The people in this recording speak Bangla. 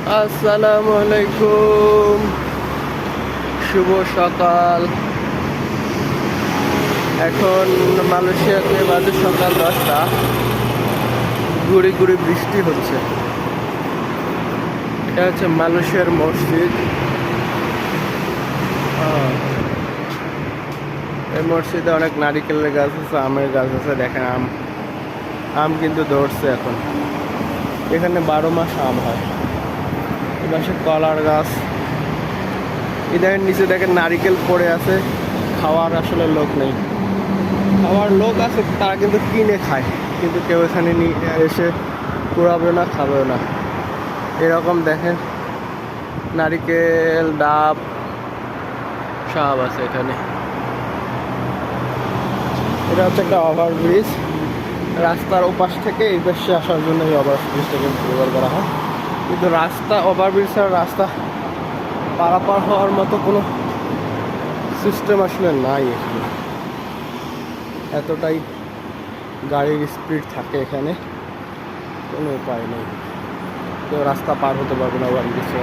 আসসালামু আলাইকুম, শুভ সকাল। এখন মালয়েশিয়াতে বাজে সকাল 10টা। গুড়ি গুড়ি বৃষ্টি হচ্ছে। এটা হচ্ছে মালয়েশিয়ার মসজিদ। এই মসজিদে অনেক নারিকেলের গাছ আছে, আমের গাছ আছে। দেখেন আম আম কিন্তু ধরছে এখন। এখানে 12 মাস আম হয়। এই পাশে কলার গাছ। এদের নিচে দেখেন নারিকেল পড়ে আছে। খাওয়ার আসলে লোক নেই। খাওয়ার লোক আছে, তারা কিন্তু কিনে খায়, কিন্তু কেউ এখানে নিয়ে এসে কুড়াবে না, খাবেও না। এরকম দেখেন নারিকেল, ডাব সব আছে এখানে। এটা হচ্ছে একটা ওভারব্রিজ। রাস্তার ওপাশ থেকে এই পাশে আসার জন্য এই ওভারব্রিজটাকে ব্যবহার করা হয়, কিন্তু ওভারব্রিজ আর রাস্তা পারাপার হওয়ার মতো কোনো সিস্টেম আসলে নাই এখানে। এতটাই গাড়ির স্পিড থাকে এখানে, কোনো উপায় নেই, কেউ রাস্তা পার হতে পারবে না ওভারব্রিজে।